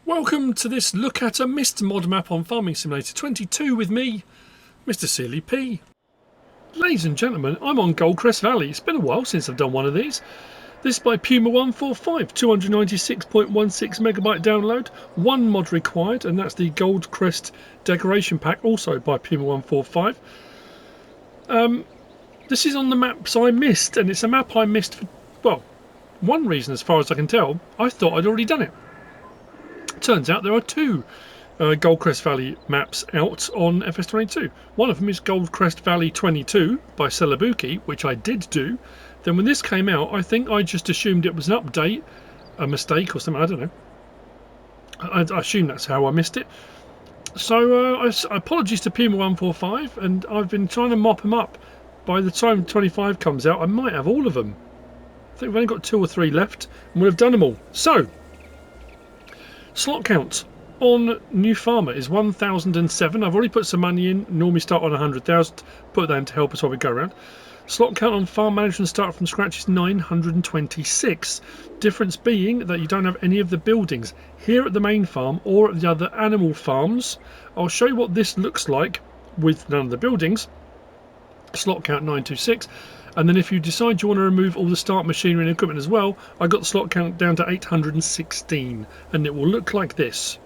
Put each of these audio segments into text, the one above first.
Welcome to this look at a mist mod map on Farming Simulator 22 with me, MrSealyp. Ladies and gentlemen, I'm on Goldcrest Valley. It's been a while since I've done one of these. This is by Puma 145, 296.16 megabyte download, one mod required, and that's the Goldcrest decoration pack, also by Puma 145. This is on the maps I missed, and it's a map I missed for, well, one reason as far as I can tell. I thought I'd already done it. Turns out there are two Goldcrest Valley maps out on FS22. One of them is Goldcrest Valley 22 by Celabuki, which I did do. Then when this came out, I think I just assumed it was an update, a mistake or something, I don't know. I assume that's how I missed it. So apologies to Puma 145, and I've been trying to mop them up. By the time 25 comes out, I might have all of them. I think we've only got 2 or 3 left, and we'll have done them all. So, slot count on New Farmer is 1,007. I've already put some money in. Normally start on 100,000. Put that in to help us while we go around. Slot count on Farm Management Start from Scratch is 926. Difference being that you don't have any of the buildings here at the main farm or at the other animal farms. I'll show you what this looks like with none of the buildings. Slot count 926. And then if you decide you want to remove all the start machinery and equipment as well, I got the slot count down to 816, and it will look like this.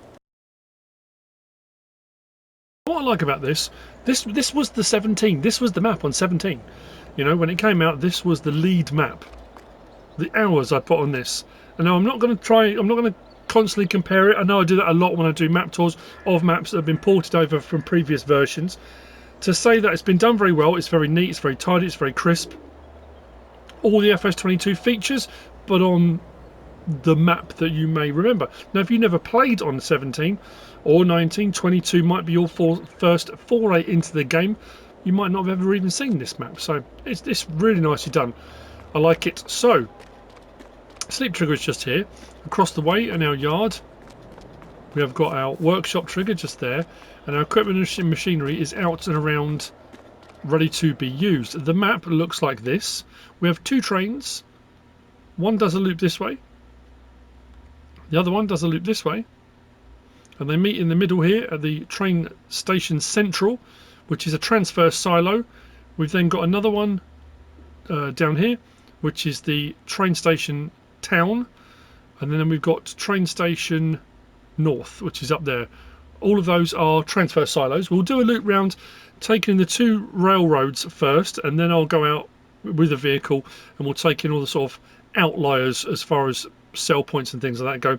What I like about this was the 17. This was the map on 17. You know, when it came out, this was the lead map. The hours I put on this. And now I'm not going to constantly compare it. I know I do that a lot when I do map tours of maps that have been ported over from previous versions. To say that it's been done very well, it's very neat, it's very tidy, it's very crisp. All the FS22 features, but on the map that you may remember. Now, if you never played on 17 or 19, 22 might be your first foray into the game. You might not have ever even seen this map, so it's really nicely done. I like it. So, sleep trigger is just here. Across the way in our yard, we have got our workshop trigger just there, and our equipment and machinery is out and around, ready to be used. The map looks like this. We have 2 trains. One does a loop this way. The other one does a loop this way. And they meet in the middle here at the train station central, which is a transfer silo. We've then got another one down here, which is the train station town. And then we've got train station north, which is up there. All of those are transfer silos. We'll do a loop round taking the 2 railroads first, and then I'll go out with a vehicle and we'll take in all the sort of outliers as far as sell points and things like that go.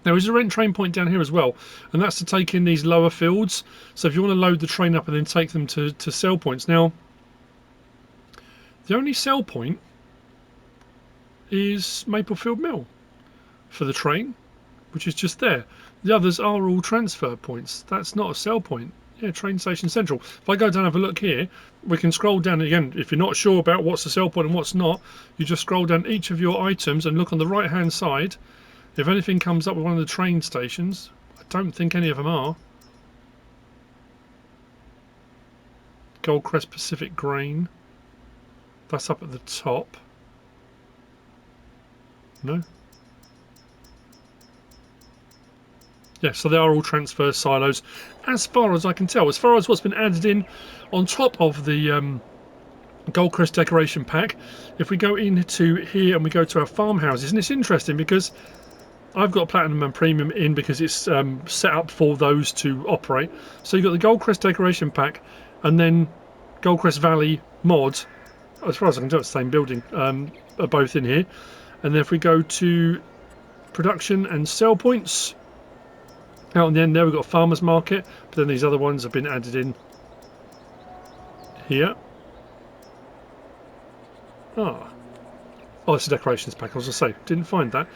There is a rent train point down here as well, and that's to take in these lower fields. So if you want to load the train up and then take them to sell points. Now, the only sell point is Maplefield Mill for the train, which is just there. The others are all transfer points. That's not a sell point. Yeah, train station central. If I go down and have a look here, we can scroll down again. If you're not sure about what's the sell point and what's not, you just scroll down each of your items and look on the right hand side. If anything comes up with one of the train stations, I don't think any of them are. Goldcrest Pacific Grain. That's up at the top. No? Yeah, so they are all transfer silos, as far as I can tell. As far as what's been added in on top of the Goldcrest decoration pack, if we go into here and we go to our farmhouses, and it's interesting because I've got Platinum and Premium in because it's set up for those to operate. So you've got the Goldcrest decoration pack and then Goldcrest Valley mod. As far as I can tell, it's the same building, are both in here. And then if we go to production and sell points, out on the end there we've got a farmer's market, but then these other ones have been added in here. Oh, it's a decorations pack, as I say, didn't find that.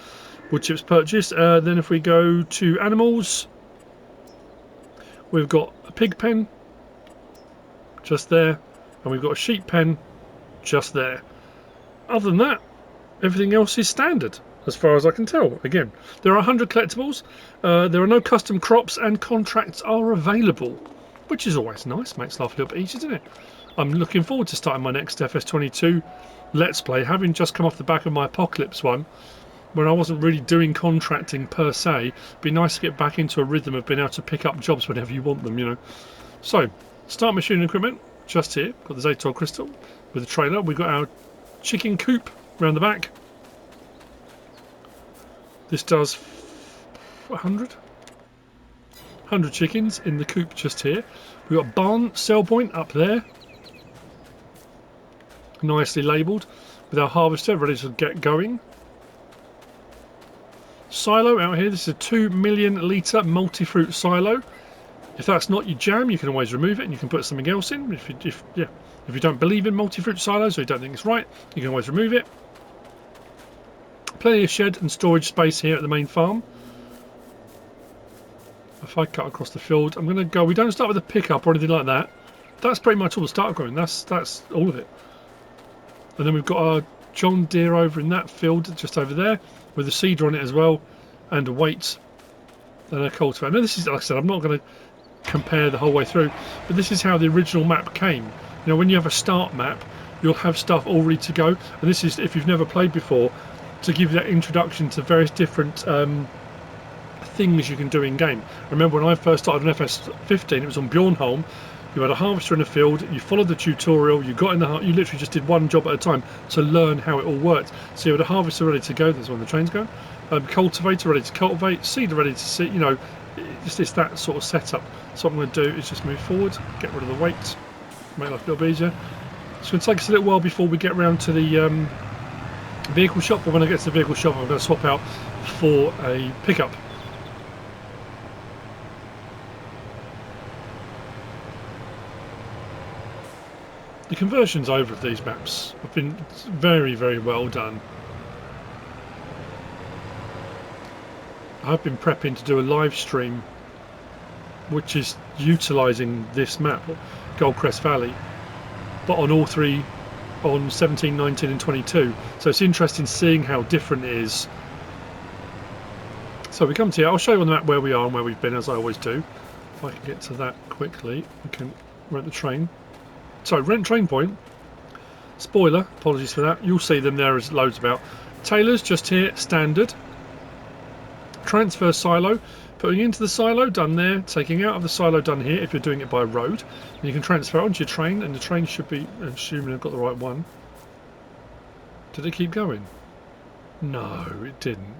Wood chips purchased. Then if we go to animals, we've got a pig pen just there, and we've got a sheep pen just there. Other than that, everything else is standard as far as I can tell. Again, there are 100 collectibles, there are no custom crops, and contracts are available, which is always nice. Makes life a little bit easier, doesn't it? I'm looking forward to starting my next FS22 Let's Play, having just come off the back of my Apocalypse one. when I wasn't really doing contracting per se. It'd be nice to get back into a rhythm of being able to pick up jobs whenever you want them, you know. So, start machining equipment, just here. Got the Zaytor crystal with the trailer. We've got our chicken coop around the back. This does 100 chickens in the coop just here. We've got barn sell point up there, nicely labelled, with our harvester ready to get going. Silo out here. This is a 2 million litre multi-fruit silo. If that's not your jam, you can always remove it and you can put something else in. If you don't believe in multi-fruit silos or you don't think it's right, you can always remove it. Plenty of shed and storage space here at the main farm. If I cut across the field, I'm going to go. We don't start with a pickup or anything like that. That's pretty much all the start going. That's all of it. And then we've got our John Deere over in that field just over there with a seeder on it as well, and a weight and a cultivator. Now this is, like I said, I'm not going to compare the whole way through, but this is how the original map came. You know, when you have a start map, you'll have stuff all ready to go, and this is, if you've never played before, to give you that introduction to various different things you can do in game. Remember when I first started on FS15, it was on Bjornholm. You had a harvester in a field, you followed the tutorial, you got in the, you literally just did one job at a time to learn how it all worked. So you had a harvester ready to go, there's when the train's going, cultivator ready to cultivate, seeder ready to seed, you know, it's that sort of setup. So what I'm going to do is just move forward, get rid of the weight, make life a little bit easier. It's going to take us a little while before we get around to the vehicle shop, but when I get to the vehicle shop I'm going to swap out for a pickup. The conversions over of these maps have been very, very well done. I've been prepping to do a live stream which is utilising this map, Goldcrest Valley, but on all three, on 17, 19 and 22. So it's interesting seeing how different it is. So we come to here, I'll show you on the map where we are and where we've been, as I always do. If I can get to that quickly, we can rent the train. So, rent train point. Spoiler, apologies for that. You'll see them there as loads about. Taylor's just here, standard. Transfer silo. Putting into the silo, done there. Taking out of the silo, done here if you're doing it by road. And you can transfer onto your train, and the train should be, assuming I've got the right one. Did it keep going? No, it didn't.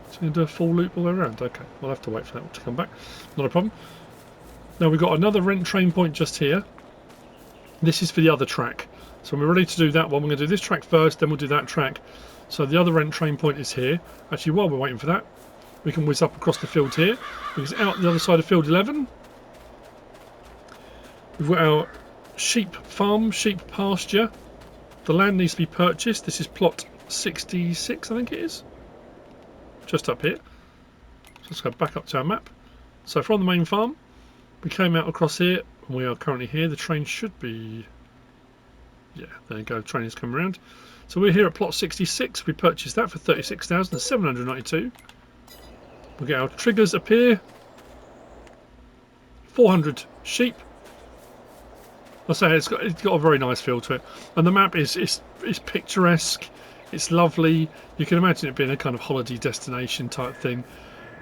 It's going to do a full loop all the way around. Okay, we'll have to wait for that to come back. Not a problem. Now we've got another rent train point just here. This is for the other track. So when we're ready to do that one, we're going to do this track first, then we'll do that track. So the other rent train point is here. Actually, while we're waiting for that, we can whiz up across the field here. Because out the other side of field 11, we've got our sheep farm, sheep pasture. The land needs to be purchased. This is plot 66, I think it is. Just up here. So let's go back up to our map. So from the main farm, we came out across here. We are currently here. The train should be... Yeah, there you go. The train is coming around. So we're here at plot 66. We purchased that for 36,792. We'll get our triggers up here. 400 sheep. I say it's got a very nice feel to it. And the map is picturesque. It's lovely. You can imagine it being a kind of holiday destination type thing.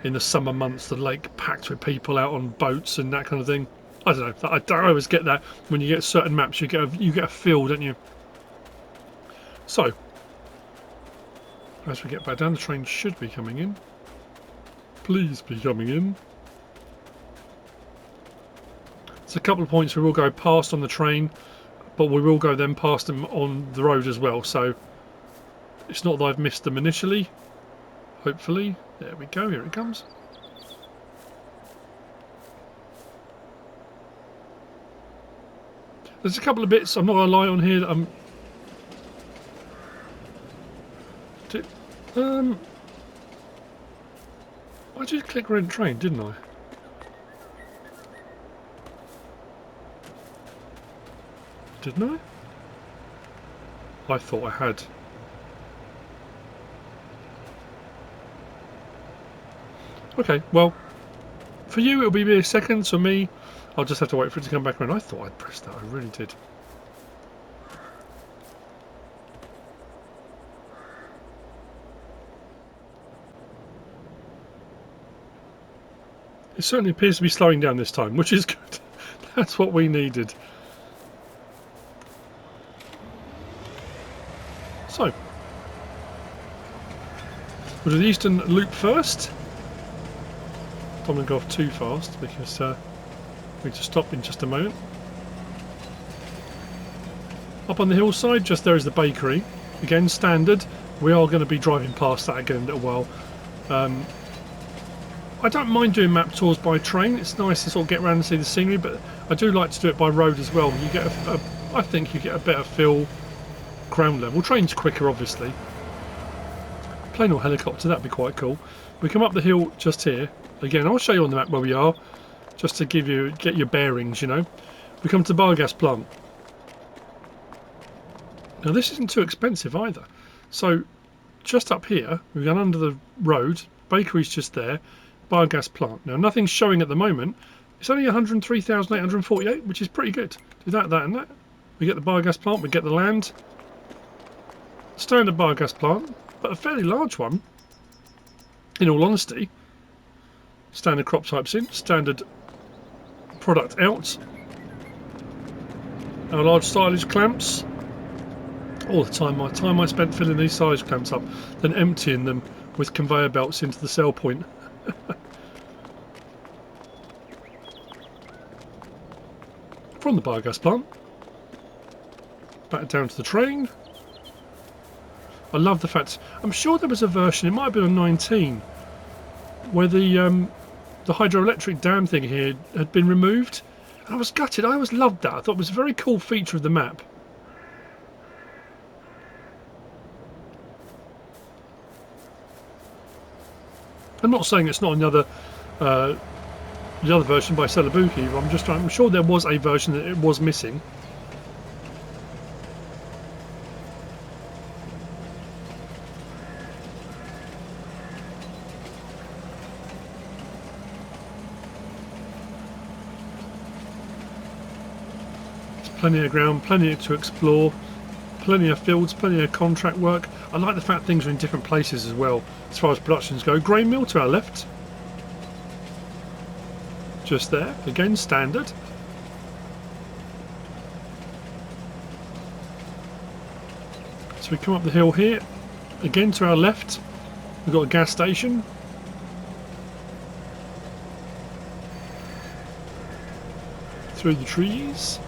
In the summer months, the lake packed with people out on boats and that kind of thing. I don't know. I always get that when you get certain maps. You get a feel, don't you? So, as we get back down, the train should be coming in. Please be coming in. There's a couple of points we will go past on the train, but we will go then past them on the road as well. So it's not that I've missed them initially. Hopefully, there we go. Here it comes. There's a couple of bits, I'm not going to lie on here, that I just clicked rent train, didn't I? Didn't I? I thought I had. Okay, well, for you it'll be mere seconds, for me I'll just have to wait for it to come back around. I thought I'd pressed that, I really did. It certainly appears to be slowing down this time, which is good. That's what we needed. So, we'll do the eastern loop first. Don't want to go off too fast because we need to stop in just a moment. Up on the hillside, just there is the bakery. Again, standard. We are going to be driving past that again in a little while. I don't mind doing map tours by train. It's nice to sort of get around and see the scenery, but I do like to do it by road as well. You get I think you get a better feel ground level. Train's quicker, obviously. Plane or helicopter, that'd be quite cool. We come up the hill just here. Again, I'll show you on the map where we are, just to get your bearings, you know. We come to the biogas plant. Now this isn't too expensive either. So just up here, we've gone under the road. Bakery's just there. Biogas plant. Now nothing's showing at the moment. It's only 103,848, which is pretty good. Do that, and that. We get the biogas plant. We get the land. Standard biogas plant, but a fairly large one. In all honesty. Standard crop types in. Standard product out. Our large silage clamps. All the time, my time I spent filling these silage clamps up, then emptying them with conveyor belts into the sell point. From the biogas plant, back down to the train. I love the fact, I'm sure there was a version, it might have been on 19, where the hydroelectric dam thing here had been removed. And I was gutted. I always loved that. I thought it was a very cool feature of the map. I'm not saying it's not another the other version by Celabuki. I'm sure there was a version that it was missing. There's plenty of ground, plenty to explore, plenty of fields, plenty of contract work. I like the fact things are in different places as well as far as productions go. Grain mill to our left. Just there, again standard. So we come up the hill here, again to our left we've got a gas station. Through the trees.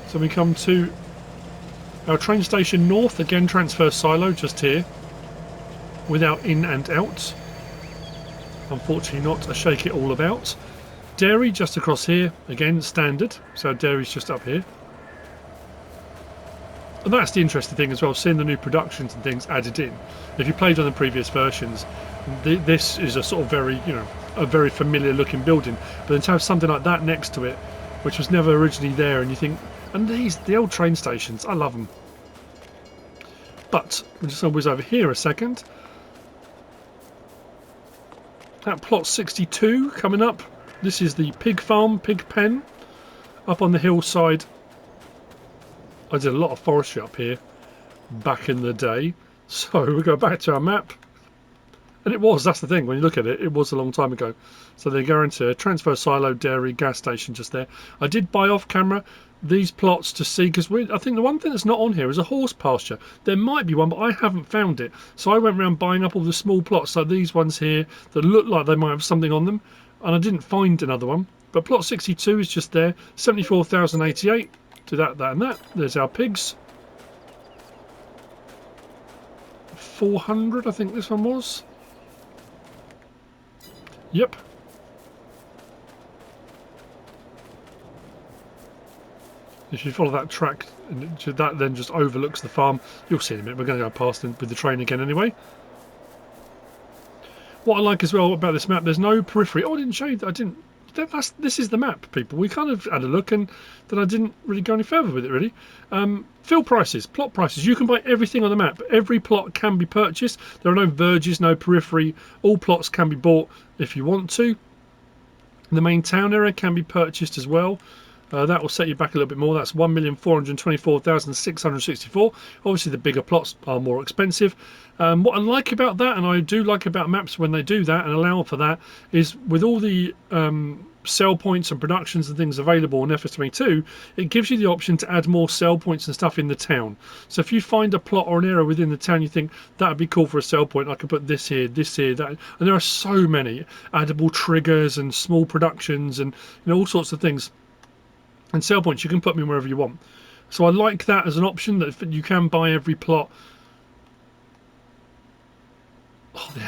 So we come to our train station north, again transfer silo just here, without in and out. Unfortunately not a shake it all about. Dairy just across here, again standard, so dairy's just up here. And that's the interesting thing as well, seeing the new productions and things added in. If you played on the previous versions, this is a sort of very, you know, a very familiar looking building, but then to have something like that next to it, which was never originally there, and you think, and the old train stations, I love them. But we're just going to whiz over here a second. That plot 62 coming up. This is the pig farm, pig pen, up on the hillside. I did a lot of forestry up here back in the day. So we go back to our map. And that's the thing, when you look at it, it was a long time ago. So they're going to transfer silo, dairy, gas station just there. I did buy off camera these plots to see, because I think the one thing that's not on here is a horse pasture. There might be one, but I haven't found it. So I went around buying up all the small plots, like these ones here, that look like they might have something on them. And I didn't find another one. But plot 62 is just there, 74,088. Do that, and that. There's our pigs. 400, I think this one was. Yep. If you follow that track, and that then just overlooks the farm, you'll see in a minute. We're going to go past with the train again anyway. What I like as well about this map, there's no periphery. Oh, I didn't show you that. I didn't. This is the map, people. We kind of had a look, and then I didn't really go any further with it, really. Field prices, plot prices. You can buy everything on the map. Every plot can be purchased. There are no verges, no periphery. All plots can be bought if you want to. The main town area can be purchased as well. That will set you back a little bit more. That's 1,424,664. Obviously the bigger plots are more expensive. What I like about that, and I do like about maps when they do that and allow for that, is with all the sell points and productions and things available on FS22, it gives you the option to add more sell points and stuff in the town. So if you find a plot or an area within the town you think that would be cool for a sell point, I could put this here, that, and there are so many addable triggers and small productions and all sorts of things. And sell points you can put them in wherever you want. So I like that as an option, that you can buy every plot. Oh, the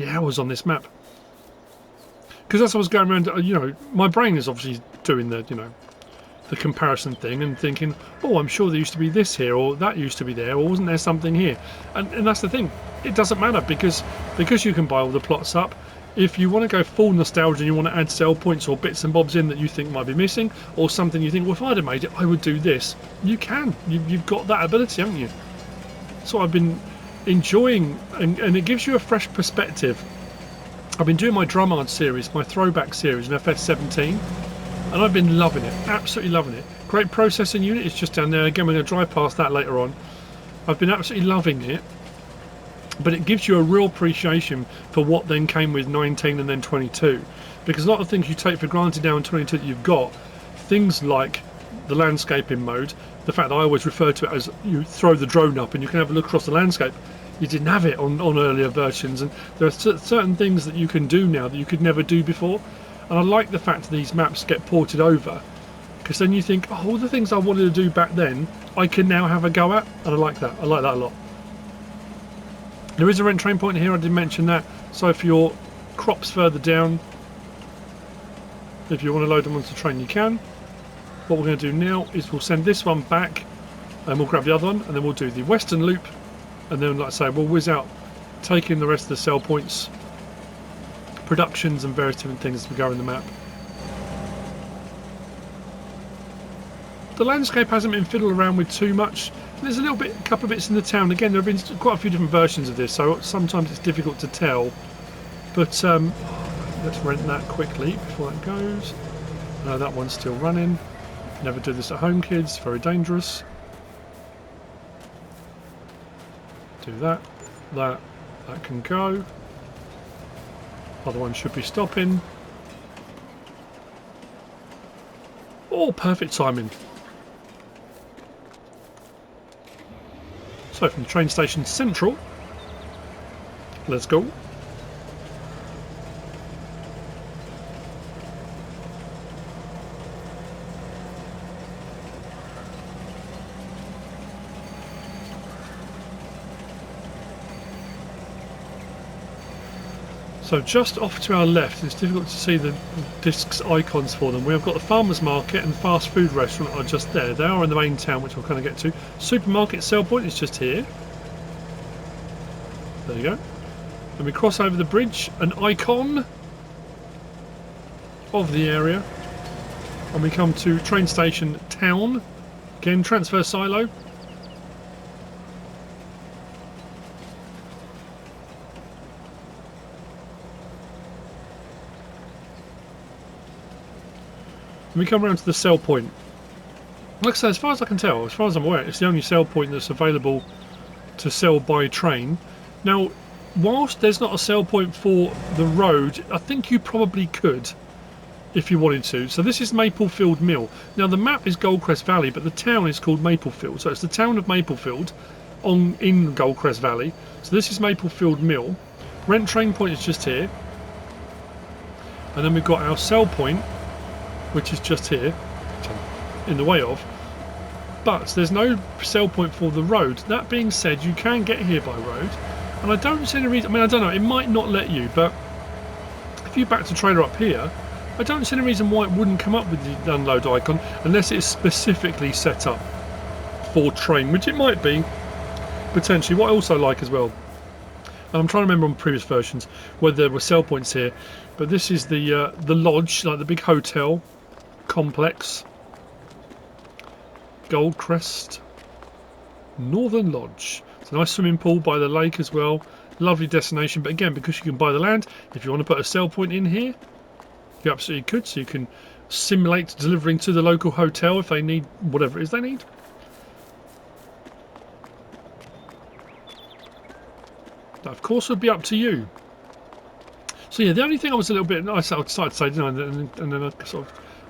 hours on this map. Because as I was going around, my brain is obviously doing the comparison thing and thinking, oh, I'm sure there used to be this here, or that used to be there, or wasn't there something here? And that's the thing. It doesn't matter because you can buy all the plots up. If you want to go full nostalgia and you want to add sell points or bits and bobs in that you think might be missing, or something you think, well, if I'd have made it, I would do this. You can. You've got that ability, haven't you? So I've been enjoying, and it gives you a fresh perspective. I've been doing my Drummond series, my throwback series in FS17, and I've been loving it, absolutely loving it. Great processing unit, it's just down there. Again, we're going to drive past that later on. I've been absolutely loving it, but it gives you a real appreciation for what then came with 19 and then 22. Because a lot of things you take for granted now in 22 that you've got, things like the landscaping mode, the fact that I always refer to it as you throw the drone up and you can have a look across the landscape. You didn't have it on earlier versions, and there are certain things that you can do now that you could never do before. And I like the fact that these maps get ported over, because then you think, oh, all the things I wanted to do back then, I can now have a go at, and I like that. I like that a lot. There is a rent train point here, I did mention that. So for your crops further down, if you want to load them onto the train, you can. What we're going to do now is we'll send this one back, and we'll grab the other one, and then we'll do the Western loop. And then, like I say, we'll whiz out, taking the rest of the sell points, productions and various different things as we go in the map. The landscape hasn't been fiddled around with too much. There's a couple of bits in the town. Again, there have been quite a few different versions of this, so sometimes it's difficult to tell. But let's rent that quickly before that goes. That one's still running. Never do this at home, kids. Very dangerous. Do that. That can go. Other one should be stopping. Oh, perfect timing. So from the train station central, let's go. So just off to our left, it's difficult to see the discs icons for them. We've got the farmers market and fast food restaurant are just there. They are in the main town, which we'll kind of get to. Supermarket sell point is just here. There you go. And we cross over the bridge, an icon of the area. And we come to train station town. Again, transfer silo. We come around to the sell point. Like I say, as far as I can tell, as far as I'm aware, it's the only sell point that's available to sell by train. Now, whilst there's not a sell point for the road, I think you probably could if you wanted to. So this is Maplefield Mill. Now the map is Goldcrest Valley, but the town is called Maplefield. So it's the town of Maplefield in Goldcrest Valley. So this is Maplefield Mill. Rent train point is just here. And then we've got our sell point, which is just here, which I'm in the way of. But there's no sell point for the road. That being said, you can get here by road. And I don't see any reason, I mean, I don't know, it might not let you, but if you back to trailer up here, I don't see any reason why it wouldn't come up with the unload icon unless it's specifically set up for train, which it might be, potentially. What I also like as well, and I'm trying to remember on previous versions whether there were sell points here, but this is the lodge, like the big hotel complex. Goldcrest Northern Lodge. It's a nice swimming pool by the lake as well. Lovely destination, but again, because you can buy the land, if you want to put a sell point in here, you absolutely could. So you can simulate delivering to the local hotel if they need whatever it is they need. That, of course, would be up to you. So yeah, the only thing I was a little bit, I started to say, didn't I? And then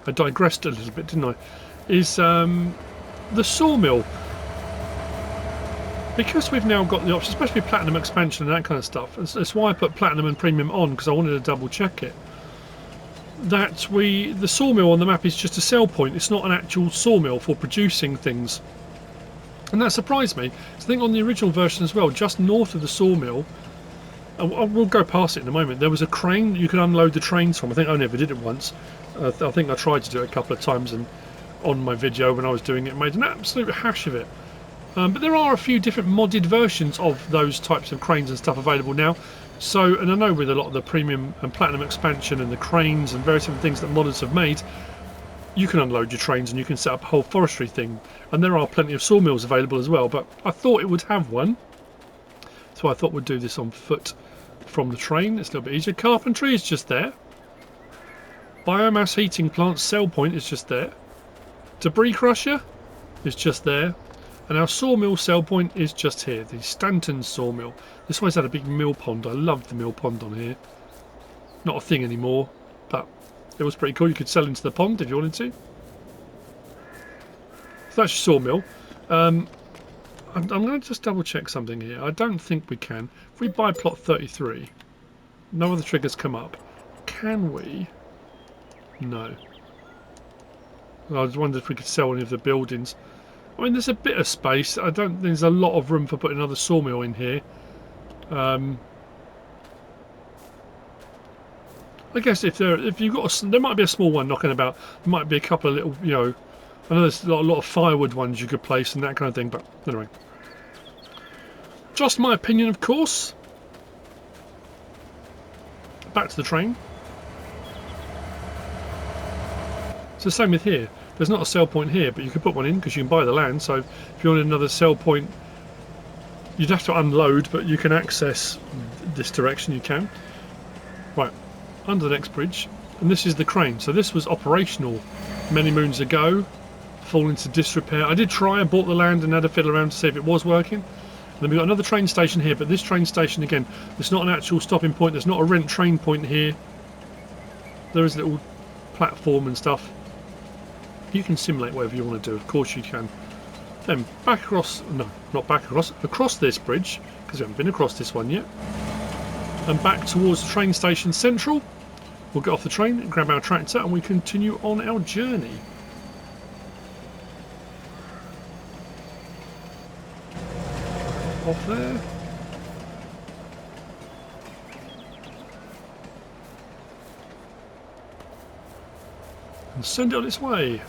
I digressed a little bit, didn't I? Is the sawmill. Because we've now got the option, especially platinum expansion and that kind of stuff. That's why I put platinum and premium on, because I wanted to double check it. That the sawmill on the map is just a sell point. It's not an actual sawmill for producing things, and that surprised me. I think on the original version as well, just north of the sawmill. We'll go past it in a moment. There was a crane you could unload the trains from. I think I never did it once. I think I tried to do it a couple of times, and on my video when I was doing it, made an absolute hash of it. But there are a few different modded versions of those types of cranes and stuff available now. So, and I know with a lot of the premium and platinum expansion and the cranes and various different things that modders have made, you can unload your trains and you can set up a whole forestry thing. And there are plenty of sawmills available as well. But I thought it would have one, so I thought we'd do this on foot from the train. It's a little bit easier. Carpentry is just there. Biomass heating plant sell point is just there. Debris crusher is just there. And our sawmill sell point is just here, the Stanton sawmill. This one's had a big mill pond. I loved the mill pond on here. Not a thing anymore, but it was pretty cool. You could sell into the pond if you wanted to. So that's your sawmill. I'm going to just double check something here. I don't think we can. If we buy plot 33, no other triggers come up. Can we? No. I was wondering if we could sell any of the buildings. I mean, there's a bit of space. I don't think there's a lot of room for putting another sawmill in here. I guess if you've got there might be a small one knocking about. There might be a couple of little, you know, I know there's a lot of firewood ones you could place and that kind of thing. But anyway, just my opinion, of course. Back to the train. It's the same with here. There's not a sell point here, but you could put one in because you can buy the land. So if you wanted another sell point, you'd have to unload, but you can access this direction. You can. Right, under the next bridge, and this is the crane. So this was operational many moons ago, fall into disrepair. I did try. I bought the land and had a fiddle around to see if it was working. And then we've got another train station here, but this train station again, it's not an actual stopping point. There's not a rent train point here. There is a little platform and stuff. You can simulate whatever you want to do, of course you can. Then back across, no, not back across this bridge, because we haven't been across this one yet. And back towards the train station central. We'll get off the train and grab our tractor and we continue on our journey. Off there. And send it on its way.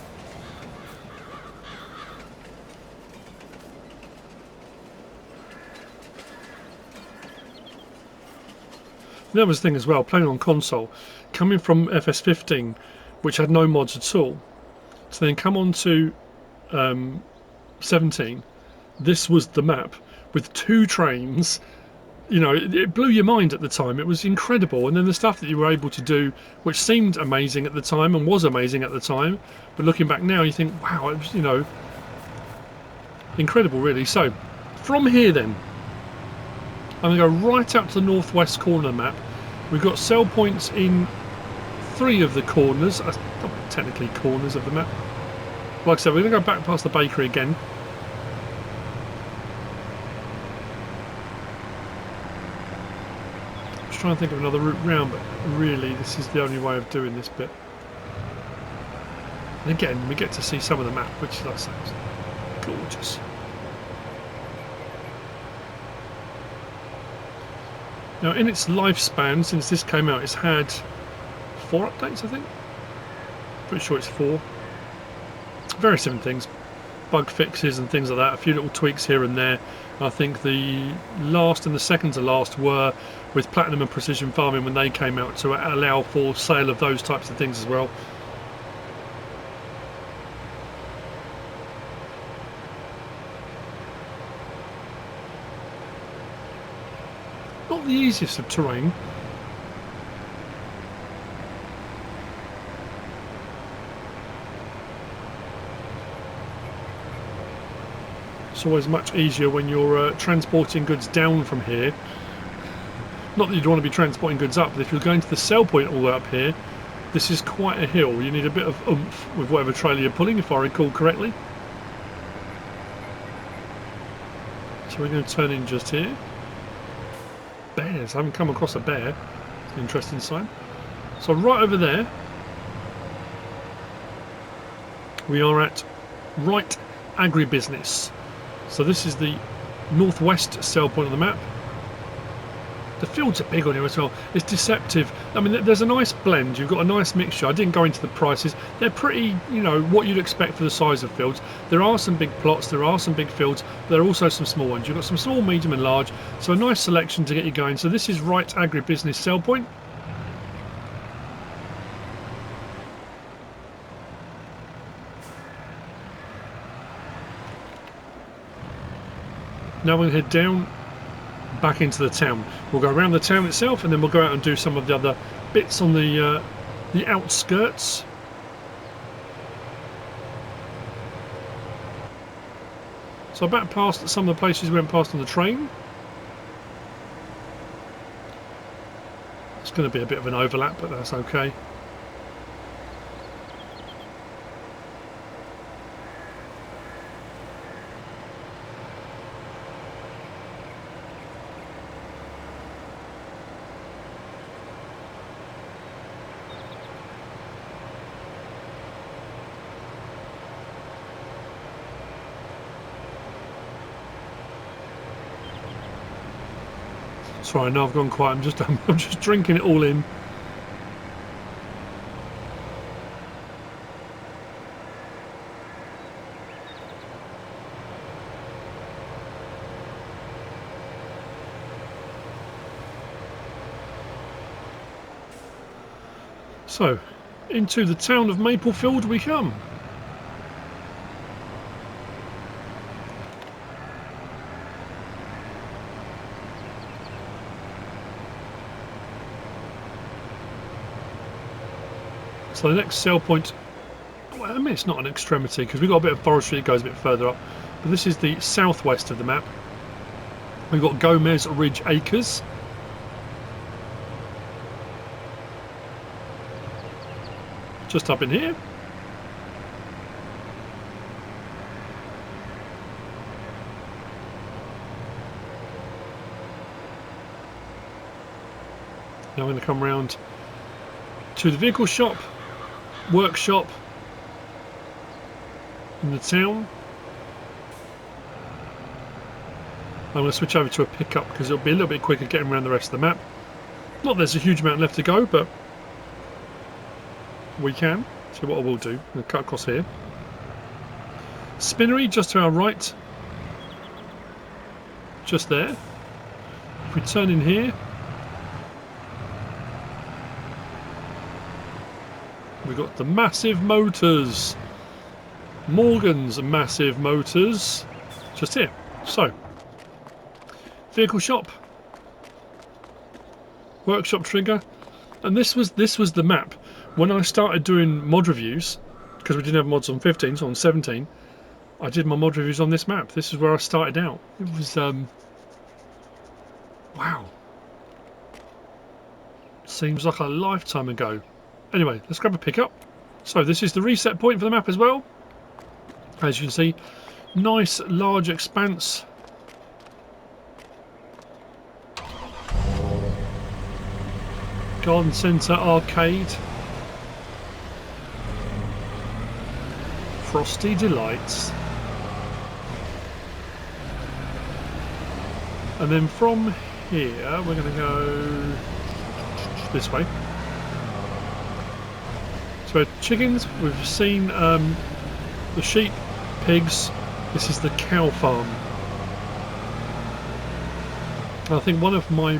The other thing as well, playing on console, coming from FS15, which had no mods at all, to then come on to 17, this was the map with 2 trains. You know, it blew your mind at the time. It was incredible. And then the stuff that you were able to do, which seemed amazing at the time and was amazing at the time, but looking back now, you think, wow, it was, you know, incredible, really. So, from here then, I'm going to go right out to the northwest corner of the map. We've got sell points in 3 of the corners, not technically corners of the map. Like I said, we're going to go back past the bakery again. Just trying to think of another route round, but really this is the only way of doing this bit. And again, we get to see some of the map, which, like I say, is gorgeous. Now, in its lifespan, since this came out, it's had 4 updates, I think. Pretty sure it's 4. Various different things. Bug fixes and things like that. A few little tweaks here and there. I think the last and the second to last were with Platinum and Precision Farming when they came out to allow for sale of those types of things as well. Not the easiest of terrain. It's always much easier when you're transporting goods down from here. Not that you'd want to be transporting goods up, but if you're going to the sell point all the way up here, this is quite a hill. You need a bit of oomph with whatever trailer you're pulling, if I recall correctly. So we're going to turn in just here. Bears. I haven't come across a bear. It's an interesting sign. So right over there, we are at Right Agribusiness. So this is the northwest sell point on the map. The fields are big on here as well. It's deceptive. I mean, there's a nice blend. You've got a nice mixture. I didn't go into the prices. They're pretty, you know, what you'd expect for the size of fields. There are some big plots. There are some big fields. But there are also some small ones. You've got some small, medium and large. So a nice selection to get you going. So this is Right Agribusiness sell point. Now we're going to head down back into the town. We'll go around the town itself, and then we'll go out and do some of the other bits on the outskirts. So back past some of the places we went past on the train. It's going to be a bit of an overlap, but that's okay. Sorry, no, I've gone quiet. I'm just drinking it all in. So, into the town of Maplefield we come. So the next sell point, well, I mean, it's not an extremity because we've got a bit of forestry that goes a bit further up, but this is the southwest of the map. We've got Gomez Ridge Acres. Just up in here. Now I'm going to come round to the vehicle shop, workshop in the town. I'm going to switch over to a pickup because it'll be a little bit quicker getting around the rest of the map. Not that there's a huge amount left to go, but we can. So what I will do, I'm going to cut across here. Spinnery just to our right, just there. If we turn in here, we've got the Massive Motors, Morgan's Massive Motors, just here. So, vehicle shop, workshop trigger, and this was the map when I started doing mod reviews, because we didn't have mods on 15, so on 17. I did my mod reviews on this map. This is where I started out. It was wow, seems like a lifetime ago. Anyway, let's grab a pickup. So this is the reset point for the map as well. As you can see, nice large expanse. Garden Centre Arcade. Frosty Delights. And then from here we're going to go this way. So chickens, we've seen the sheep, pigs. This is the cow farm. I think one of my,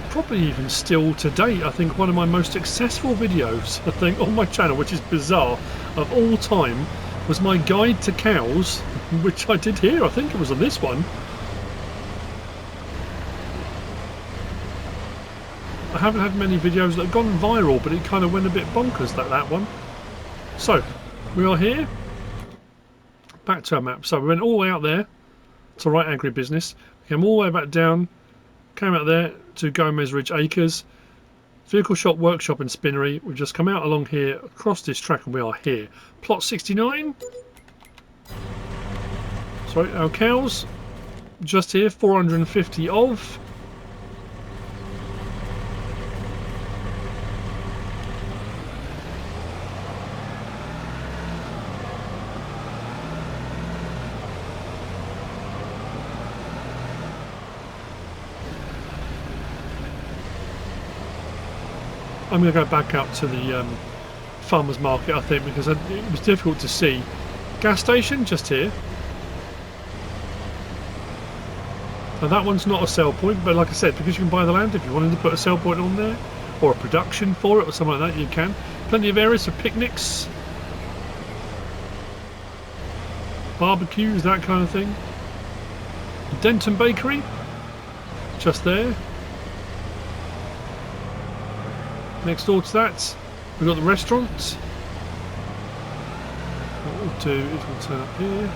probably even still to date, I think one of my most successful videos, I think, on my channel, which is bizarre, of all time, was my guide to cows, which I did here. I think it was on this one. I haven't had many videos that have gone viral, but it kind of went a bit bonkers, that one. So, we are here. back to our map. So we went all the way out there to right agribusiness. We came all the way back down, came out there to Gomez Ridge Acres, vehicle shop, workshop and spinnery. We've just come out along here across this track and we are here. Plot 69. Sorry, our cows just here, 450 of. I'm going to go back up to the farmers market, I think, because it was difficult to see. Gas station just here. Now that one's not a sell point, but like I said, because you can buy the land, if you wanted to put a sell point on there or a production for it or something like that, you can. Plenty of areas for picnics, barbecues, that kind of thing. Denton Bakery just there. Next door to that, we've got the restaurant. What we'll do is we'll turn up here.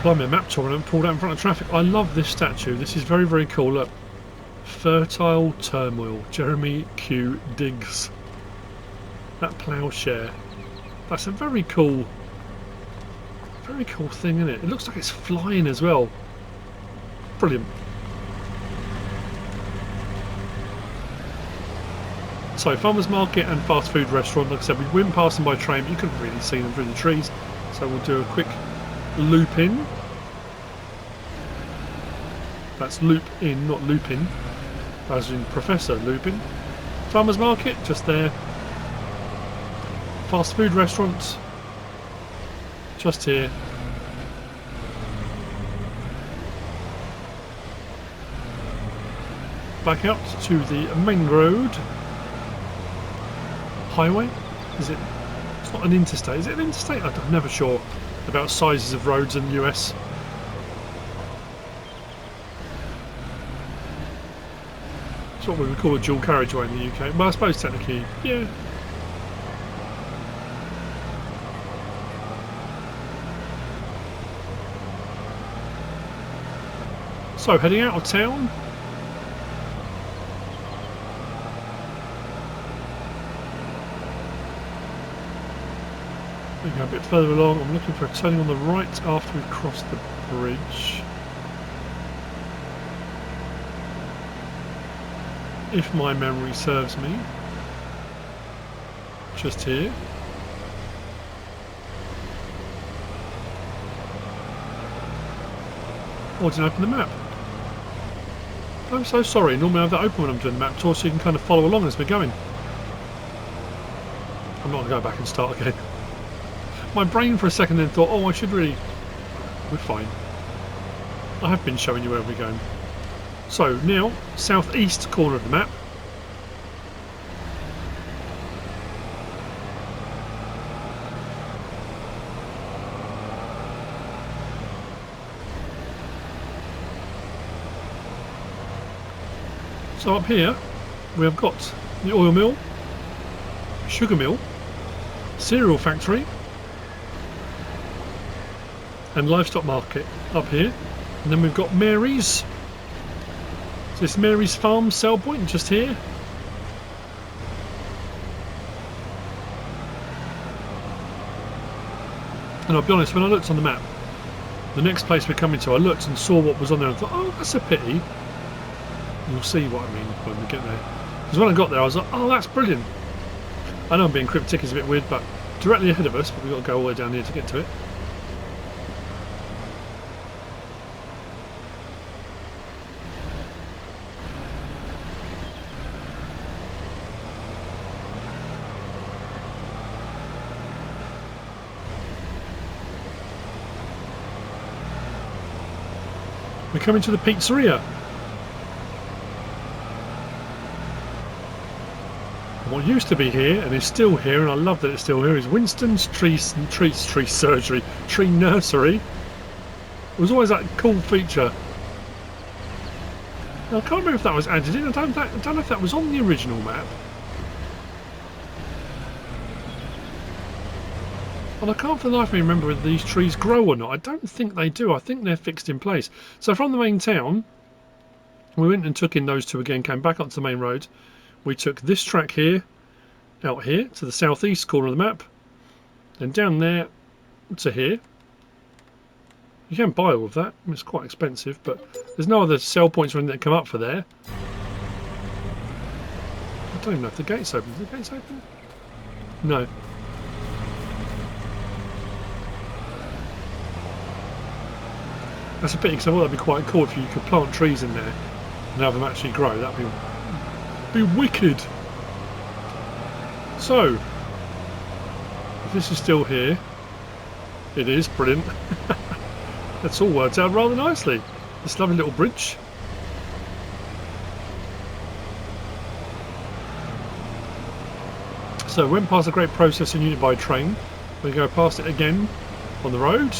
Blimey, a map tour and pulled out in front of traffic. I love this statue. This is very, very cool. Look. Fertile turmoil. Jeremy Q. Diggs. That ploughshare. That's a very cool thing, isn't it? It looks like it's flying as well. Brilliant. So, farmers market and fast food restaurant. Like I said, we went past them by train, but you couldn't really see them through the trees. So we'll do a quick loop in. That's loop in, not looping. As in Professor Lupin. Farmers market, just there. Fast food restaurant, just here. Back out to the main road. Highway? Is it? It's not an interstate. Is it an interstate? I'm never sure about sizes of roads in the US. It's what we would call a dual carriageway in the UK. Well, I suppose technically, yeah. So, heading out of town. We go a bit further along. I'm looking for a turning on the right after we've crossed the bridge. If my memory serves me. Just here. Oh, I didn't open the map. I'm so sorry. Normally I have that open when I'm doing the map tour so you can kind of follow along as we're going. I'm not going to go back and start again. My brain for a second then thought, oh, I should really... We're fine. I have been showing you where we're going. So, now, southeast corner of the map. So up here, we have got the oil mill, sugar mill, cereal factory, and livestock market up here. And then we've got Mary's. So it's Mary's Farm sell point just here. And I'll be honest, when I looked on the map, the next place we're coming to, I looked and saw what was on there and thought, oh, that's a pity. You'll see what I mean when we get there. Because when I got there, I was like, oh, that's brilliant. I know I'm being cryptic, it's a bit weird, but directly ahead of us, but we've got to go all the way down here to get to it. We're coming to the pizzeria. What used to be here and is still here, and I love that it's still here, is Winston's Tree Nursery. It was always that cool feature. Now, I can't remember if that was added in. I don't know if that was on the original map. And I can't for the life of me remember whether these trees grow or not. I don't think they do. I think they're fixed in place. So from the main town, we went and took in those two again, came back onto the main road. We took this track here, out here, to the southeast corner of the map. And down there to here. You can buy all of that. It's quite expensive, but there's no other sell points or anything that come up for there. I don't even know if the gate's open. Is the gate's open? No. That's a pity, because I thought that'd be quite cool if you could plant trees in there and have them actually grow. That'd be wicked. So, if this is still here, it is brilliant. That's all worked out rather nicely. This lovely little bridge. So, went past a great processing unit by train. We go past it again on the road.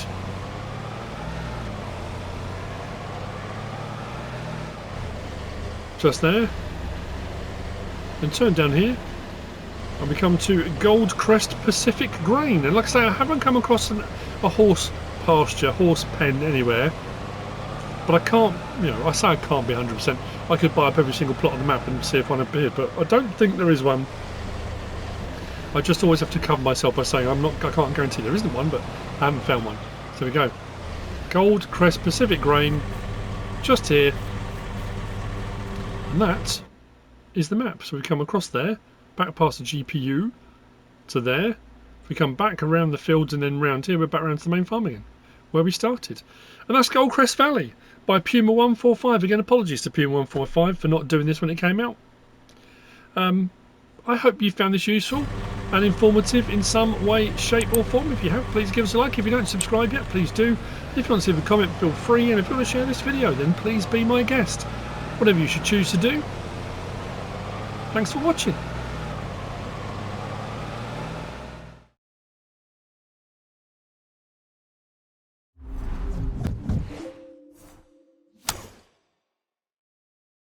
Just there, and turn down here and we come to Goldcrest Pacific Grain. And like I say, I haven't come across a horse pasture, horse pen anywhere, but I can't, you know, I say I can't be 100%. I could buy up every single plot on the map and see if one appeared, but I don't think there is one. I just always have to cover myself by saying I can't guarantee there isn't one, but I haven't found one. So there we go, Goldcrest Pacific Grain, just here. And that is the map. So we come across there, back past the GPU to there. If we come back around the fields and then round here, we're back around to the main farm again, where we started. And that's Goldcrest Valley by Puma 145. Again, apologies to Puma 145 for not doing this when it came out. I hope you found this useful and informative in some way, shape or form. If you have, please give us a like. If you don't subscribe yet, please do. If you want to leave a comment, feel free. And if you want to share this video, then please be my guest. Whatever you should choose to do. Thanks for watching.